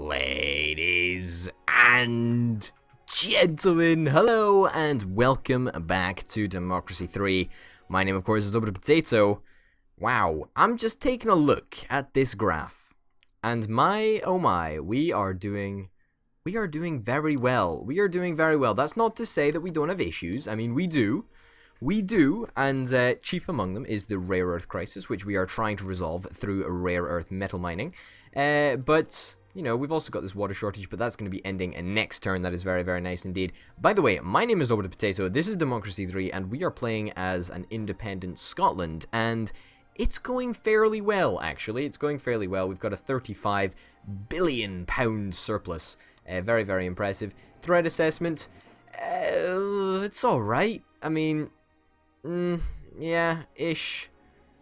Ladies and gentlemen, hello and welcome back to Democracy 3. My name, of course, is Potato. Wow, I'm just taking a look at this graph, and my oh my, we are doing very well. We are doing very well. That's not to say that we don't have issues. I mean, we do, and chief among them is the rare earth crisis, which we are trying to resolve through rare earth metal mining. But you know, we've also got this water shortage, but that's going to be ending next turn. That is very, very nice indeed. By the way, my name is Potato. This is Democracy 3, and we are playing as an independent Scotland, and it's going fairly well, actually. It's going fairly well. We've got a £35 billion surplus. Very, very impressive. Threat assessment, it's alright. I mean, yeah, ish.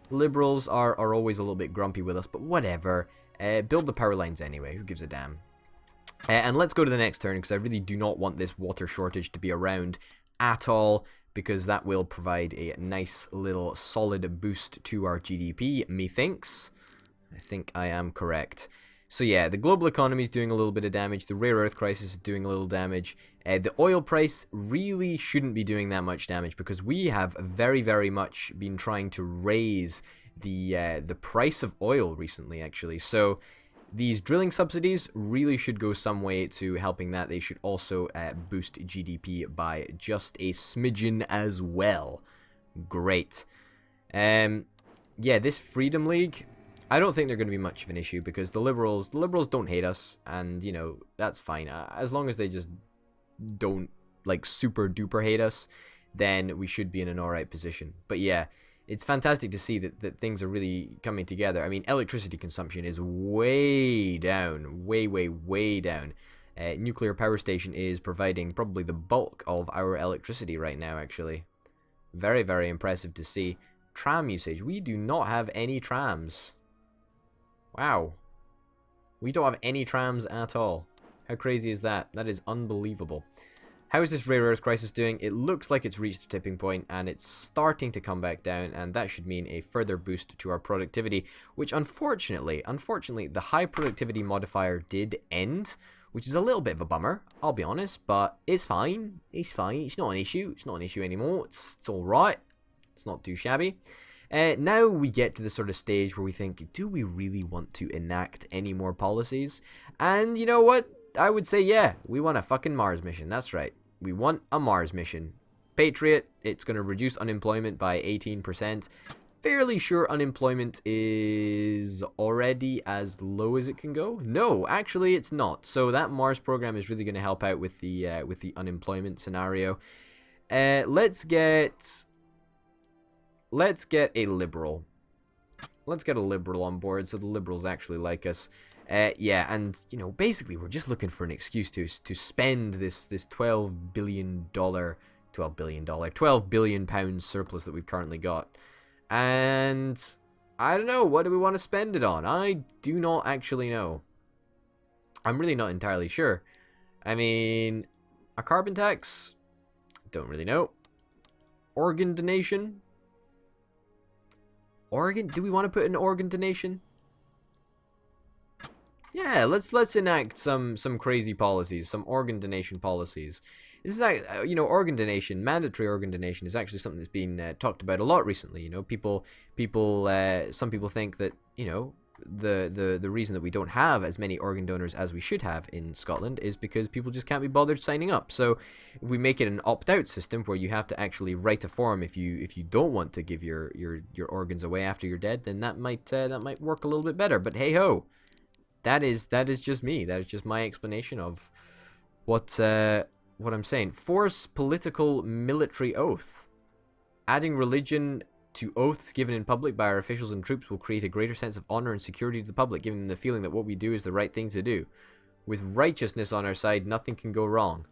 Liberals are always a little bit grumpy with us, but whatever. Build the power lines anyway, who gives a damn. And let's go to the next turn, because I really do not want this water shortage to be around at all, because that will provide a nice little solid boost to our GDP, methinks. I think I am correct. So yeah, the global economy is doing a little bit of damage, the rare earth crisis is doing a little damage. The oil price really shouldn't be doing that much damage, because we have very, very much been trying to raise the price of oil recently, actually. So these drilling subsidies really should go some way to helping that. They should also boost GDP by just a smidgen as well. Great. Yeah, this Freedom League, I don't think they're going to be much of an issue, because the liberals don't hate us, and you know, that's fine. As long as they just don't like super duper hate us, then we should be in an alright position. But yeah, it's fantastic to see that things are really coming together. I mean, electricity consumption is way down. Way down. Nuclear power station is providing probably the bulk of our electricity right now, actually. Very, very impressive to see. Tram usage. We do not have any trams. Wow. We don't have any trams at all. How crazy is that? That is unbelievable. How is this rare earth crisis doing? It looks like it's reached a tipping point, and it's starting to come back down, and that should mean a further boost to our productivity, which unfortunately, the high productivity modifier did end, which is a little bit of a bummer, I'll be honest, but it's fine. It's fine. It's not an issue. It's not an issue anymore. It's alright. It's not too shabby. Now we get to the sort of stage where we think, do we really want to enact any more policies? And you know what? I would say, yeah, we want a fucking Mars mission. That's right. We want a Mars mission. Patriot, it's going to reduce unemployment by 18%. Fairly sure unemployment is already as low as it can go. No, actually it's not. So that Mars program is really going to help out with the unemployment scenario. Let's get a liberal. Let's get a liberal on board so the liberals actually like us. Yeah, and you know, basically we're just looking for an excuse to spend this $12 billion surplus that we've currently got. And I don't know, what do we want to spend it on? I do not actually know. I'm really not entirely sure. I mean, a carbon tax? Don't really know. Organ donation? Organ? Do we want to put an organ donation? Yeah, let's enact some crazy policies, some organ donation policies. This is like, you know, organ donation, mandatory organ donation is actually something that's been talked about a lot recently. You know, some people think that, you know, the reason that we don't have as many organ donors as we should have in Scotland is because people just can't be bothered signing up. So if we make it an opt-out system where you have to actually write a form if you don't want to give your organs away after you're dead, then that might work a little bit better. But hey ho. That is just me. That is just my explanation of what I'm saying. Force political military oath. Adding religion to oaths given in public by our officials and troops will create a greater sense of honor and security to the public, giving them the feeling that what we do is the right thing to do. With righteousness on our side, nothing can go wrong.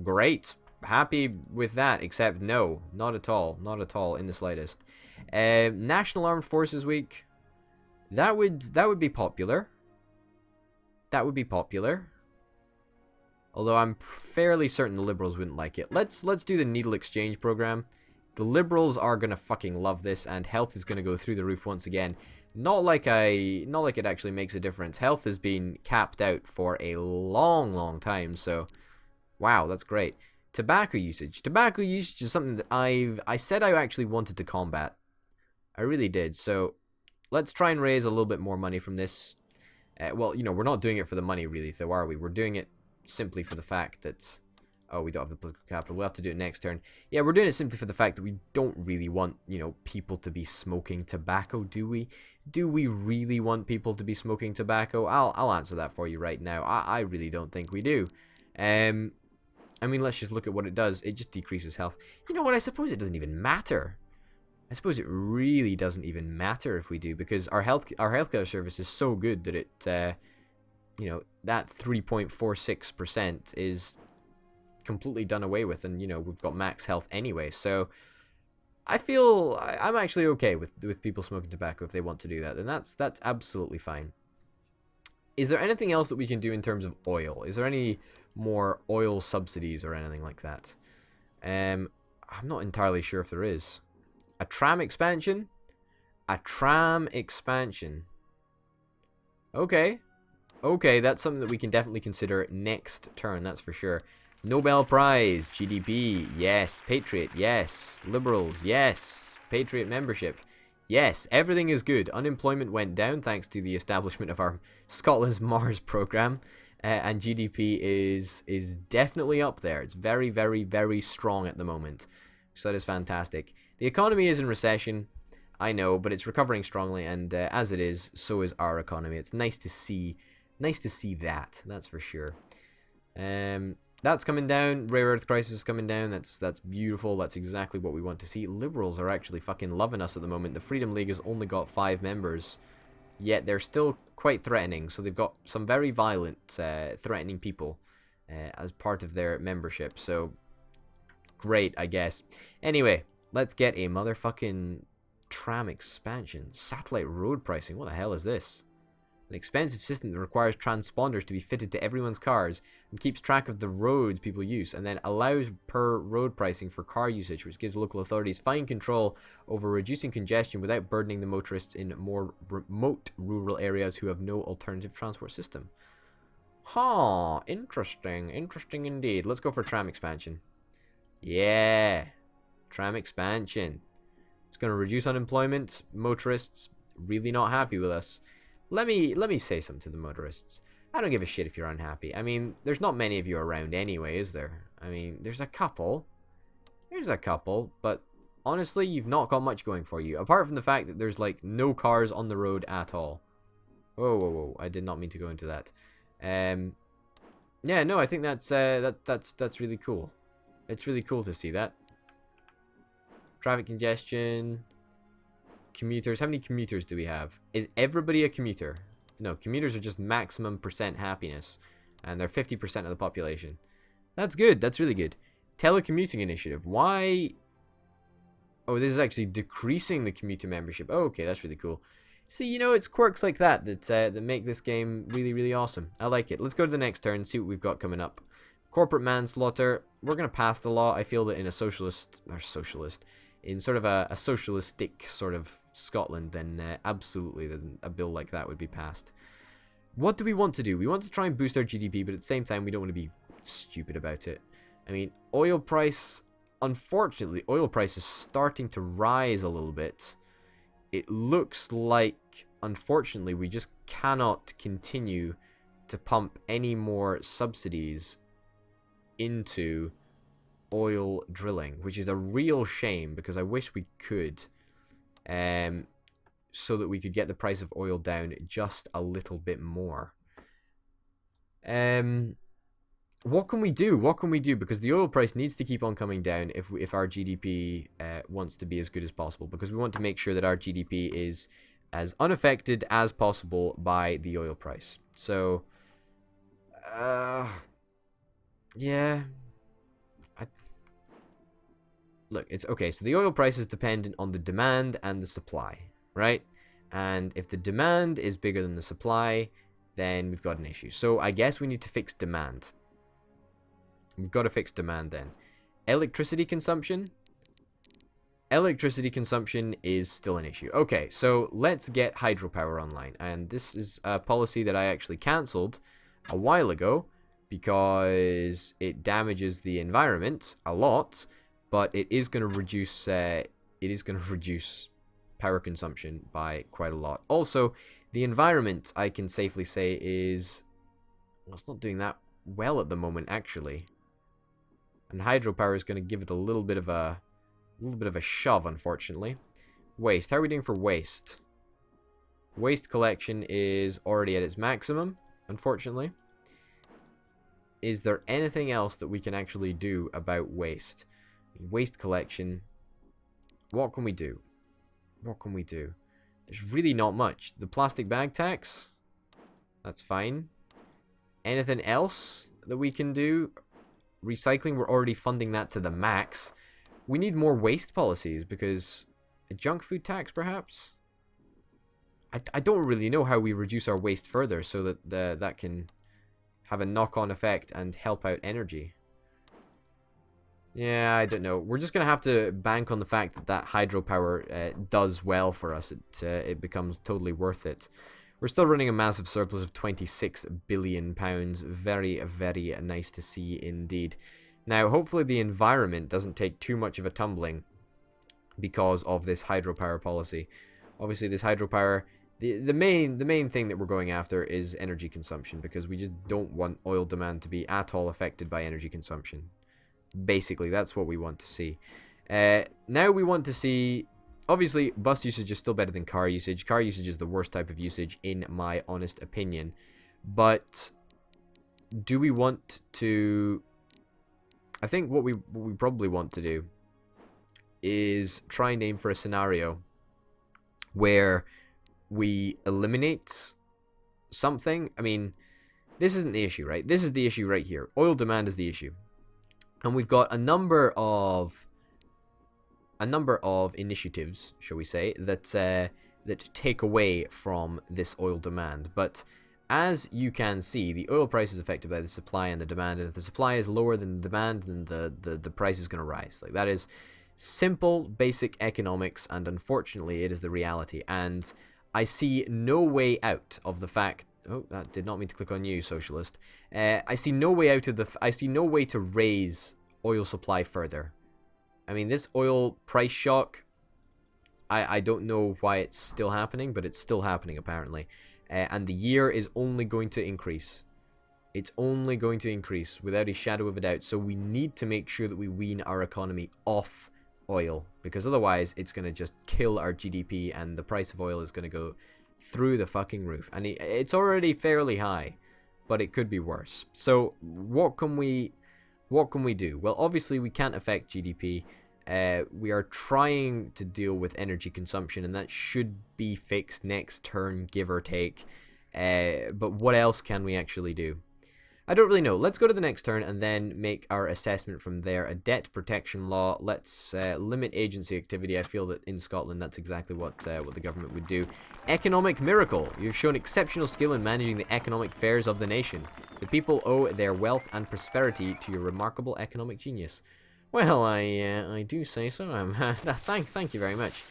Great. Happy with that, except no, not at all. Not at all in the slightest. National Armed Forces Week. That would be popular. That would be popular. Although I'm fairly certain the liberals wouldn't like it. Let's do the needle exchange program. The liberals are gonna fucking love this, and health is gonna go through the roof once again. Not like it actually makes a difference. Health has been capped out for a long time, so wow, that's great. Tobacco usage. Tobacco usage is something that I said I actually wanted to combat. I really did. So let's try and raise a little bit more money from this. Well, you know, we're not doing it for the money really, though, are we? We're doing it simply for the fact that... Oh, we don't have the political capital. We'll have to do it next turn. Yeah, we're doing it simply for the fact that we don't really want, you know, people to be smoking tobacco, do we? Do we really want people to be smoking tobacco? I'll answer that for you right now. I really don't think we do. I mean, let's just look at what it does. It just decreases health. You know what? I suppose it doesn't even matter. I suppose it really doesn't even matter if we do, because our healthcare service is so good that it, you know, that 3.46% is completely done away with, and you know, we've got max health anyway. So I feel I'm actually okay with people smoking tobacco if they want to do that, and that's absolutely fine. Is there anything else that we can do in terms of oil? Is there any more oil subsidies or anything like that? I'm not entirely sure if there is. A tram expansion? A tram expansion. Okay. Okay, that's something that we can definitely consider next turn, that's for sure. Nobel Prize, GDP, yes. Patriot, yes. Liberals, yes. Patriot membership, yes. Everything is good. Unemployment went down thanks to the establishment of our Scotland's Mars program, and GDP is definitely up there. It's very strong at the moment, so that is fantastic. The economy is in recession, I know, but it's recovering strongly, and as it is, so is our economy. It's nice to see that. That's for sure. That's coming down. Rare earth crisis is coming down. That's beautiful. That's exactly what we want to see. Liberals are actually fucking loving us at the moment. The Freedom League has only got 5 members, yet they're still quite threatening. So they've got some very violent, threatening people as part of their membership. So great, I guess. Anyway, let's get a motherfucking tram expansion. Satellite road pricing. What the hell is this? An expensive system that requires transponders to be fitted to everyone's cars and keeps track of the roads people use, and then allows per road pricing for car usage, which gives local authorities fine control over reducing congestion without burdening the motorists in more remote rural areas who have no alternative transport system. Huh, interesting. Interesting indeed. Let's go for tram expansion. Yeah, tram expansion. It's going to reduce unemployment. Motorists really not happy with us. Let me say something to the motorists. I don't give a shit if you're unhappy. I mean, there's not many of you around anyway, is there? I mean, there's a couple. There's a couple, but honestly, you've not got much going for you. Apart from the fact that there's, like, no cars on the road at all. Whoa. I did not mean to go into that. Yeah, no, I think that's really cool. It's really cool to see that. Traffic congestion... Commuters. How many commuters do we have? Is everybody a commuter? No, commuters are just maximum % happiness, and they're 50% of the population. That's good. That's really good. Telecommuting initiative. Why? Oh, this is actually decreasing the commuter membership. Oh, okay, that's really cool. See, you know, it's quirks like that that make this game really awesome. I like it. Let's go to the next turn and see what we've got coming up. Corporate manslaughter. We're gonna pass the law. I feel that in a in sort of a socialistic sort of Scotland, then absolutely a bill like that would be passed. What do we want to do? We want to try and boost our GDP, but at the same time, we don't want to be stupid about it. I mean, oil price, unfortunately, oil price is starting to rise a little bit. It looks like, unfortunately, we just cannot continue to pump any more subsidies into oil drilling, which is a real shame, because I wish we could, so that we could get the price of oil down just a little bit more. What can we do? What can we do? Because the oil price needs to keep on coming down if our GDP wants to be as good as possible, because we want to make sure that our GDP is as unaffected as possible by the oil price. So, yeah. Look, it's okay. So the oil price is dependent on the demand and the supply, right? And if the demand is bigger than the supply, then we've got an issue. So I guess we need to fix demand. We've got to fix demand then. Electricity consumption. Electricity consumption is still an issue. Okay, so let's get hydropower online. And this is a policy that I actually cancelled a while ago because it damages the environment a lot, but it is going to reduce power consumption by quite a lot. Also, the environment, I can safely say, is, well, it's not doing that well at the moment, actually. And hydropower is going to give it a little bit of a shove, unfortunately. Waste. How are we doing for waste? Waste collection is already at its maximum, unfortunately. Is there anything else that we can actually do about waste? Waste collection. What can we do? What can we do? There's really not much. The plastic bag tax? That's fine. Anything else that we can do? Recycling, we're already funding that to the max. We need more waste policies because a junk food tax, perhaps? I don't really know how we reduce our waste further so that that can have a knock-on effect and help out energy. Yeah, I don't know. We're just going to have to bank on the fact that hydropower does well for us. It becomes totally worth it. We're still running a massive surplus of £26 billion. Very, very nice to see indeed. Now, hopefully the environment doesn't take too much of a tumbling because of this hydropower policy. Obviously, this hydropower, the main thing that we're going after is energy consumption, because we just don't want oil demand to be at all affected by energy consumption. Basically, that's what we want to see. Now we want to see, obviously, bus usage is still better than car usage. Car usage is the worst type of usage, in my honest opinion. But do we want to... I think what we probably want to do is try and aim for a scenario where we eliminate something. I mean, this isn't the issue, right? This is the issue right here. Oil demand is the issue. And we've got a number of initiatives, shall we say, that take away from this oil demand. But as you can see, the oil price is affected by the supply and the demand, and if the supply is lower than the demand, then the price is going to rise. Like, that is simple, basic economics, and unfortunately, it is the reality. And I see no way out of the fact. Oh, that did not mean to click on you, socialist. I see no way out of the. I see no way to raise oil supply further. I mean, this oil price shock. I don't know why it's still happening, but it's still happening apparently. And the year is only going to increase. It's only going to increase without a shadow of a doubt. So we need to make sure that we wean our economy off oil, because otherwise it's going to just kill our GDP and the price of oil is going to go through the fucking roof. And it's already fairly high, but it could be worse. So what can we do? Well, obviously we can't affect GDP. We are trying to deal with energy consumption, and that should be fixed next turn, give or take. But what else can we actually do? I don't really know. Let's go to the next turn and then make our assessment from there. A debt protection law. Let's limit agency activity. I feel that in Scotland that's exactly what the government would do. Economic miracle. You've shown exceptional skill in managing the economic affairs of the nation. The people owe their wealth and prosperity to your remarkable economic genius. Well, I do say so. Thank you very much.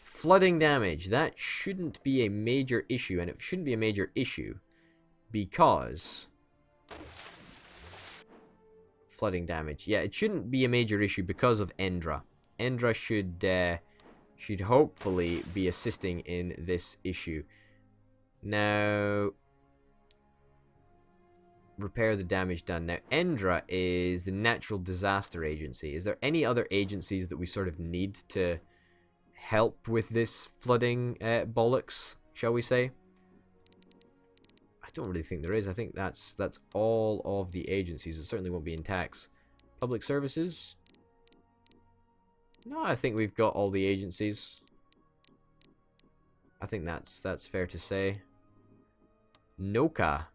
Flooding damage. That shouldn't be a major issue, and it shouldn't be a major issue because flooding damage. Yeah, it shouldn't be a major issue because of Endra. Endra should hopefully be assisting in this issue. Now, repair the damage done. Now, Endra is the natural disaster agency. Is there any other agencies that we sort of need to help with this flooding bollocks, shall we say? I don't really think there is. I think that's all of the agencies. It certainly won't be in tax. Public services? No, I think we've got all the agencies. I think that's fair to say. Noka.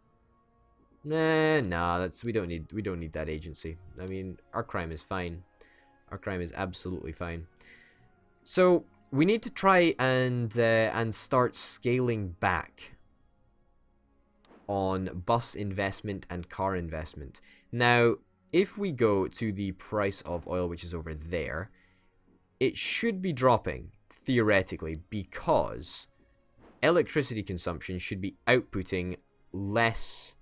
Nah, we don't need that agency. I mean, our crime is fine. Our crime is absolutely fine. So we need to try and start scaling back on bus investment and car investment. Now, if we go to the price of oil, which is over there, it should be dropping, theoretically, because electricity consumption should be outputting less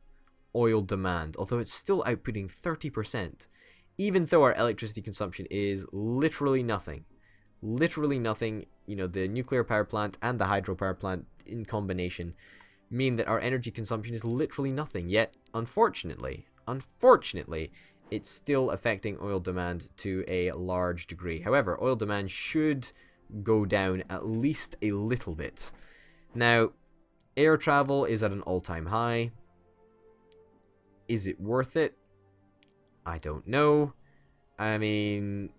oil demand, although it's still outputting 30%, even though our electricity consumption is literally nothing. Literally nothing. You know, the nuclear power plant and the hydropower plant in combination mean that our energy consumption is literally nothing, yet unfortunately, it's still affecting oil demand to a large degree. However, oil demand should go down at least a little bit. Now, air travel is at an all-time high. Is it worth it? I don't know. I mean,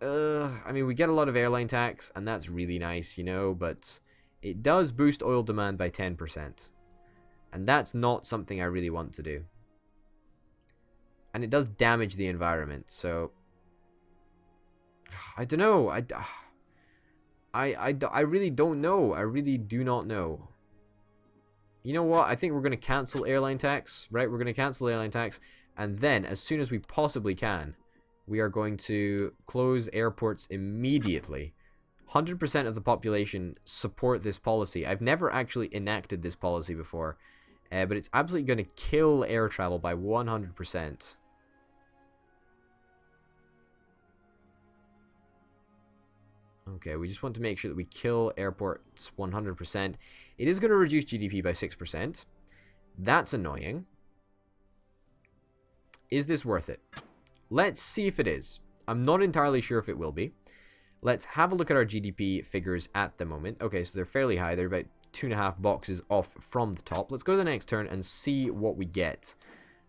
we get a lot of airline tax, and that's really nice, you know, but it does boost oil demand by 10%. And that's not something I really want to do. And it does damage the environment, so I don't know. I really don't know. I really do not know. You know what? I think we're going to cancel airline tax, right? We're going to cancel airline tax, and then as soon as we possibly can, we are going to close airports immediately. 100% of the population support this policy. I've never actually enacted this policy before, but it's absolutely going to kill air travel by 100%. Okay, we just want to make sure that we kill airports 100%. It is going to reduce GDP by 6%. That's annoying. Is this worth it? Let's see if it is. I'm not entirely sure if it will be. Let's have a look at our GDP figures at the moment. Okay, so they're fairly high. They're about 2.5 boxes off from the top. Let's go to the next turn and see what we get.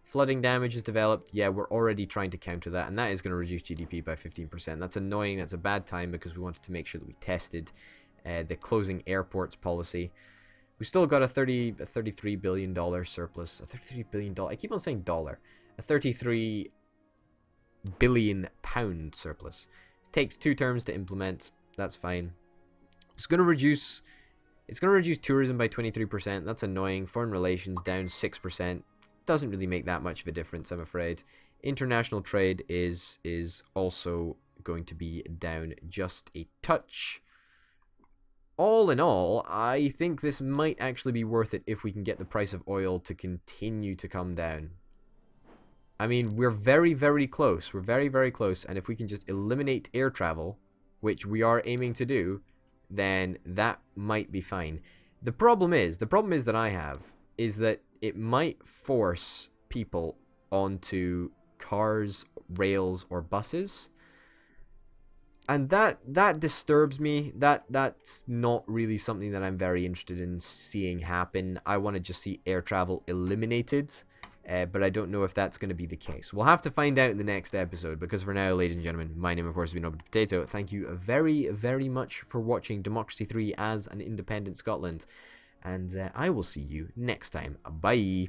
Flooding damage is developed. Yeah, we're already trying to counter that, and that is going to reduce GDP by 15%. That's annoying. That's a bad time because we wanted to make sure that we tested the closing airports policy. We still got a $33 billion surplus. A $33 billion. I keep on saying dollar. A 33 billion pound surplus. It takes 2 terms to implement. That's fine. It's going to reduce tourism by 23%. That's annoying. Foreign relations down 6%. Doesn't really make that much of a difference, I'm afraid. International trade is also going to be down just a touch. All in all, I think this might actually be worth it if we can get the price of oil to continue to come down. I mean, we're very, very close. We're very, very close. And if we can just eliminate air travel, which we are aiming to do, then that might be fine. The problem that I have is that it might force people onto cars, rails, or buses. And that disturbs me. That's not really something that I'm very interested in seeing happen. I want to just see air travel eliminated. But I don't know if that's going to be the case. We'll have to find out in the next episode, because for now, ladies and gentlemen, my name, of course, has been Potato. Thank you very, very much for watching Democracy 3 as an independent Scotland. And I will see you next time. Bye.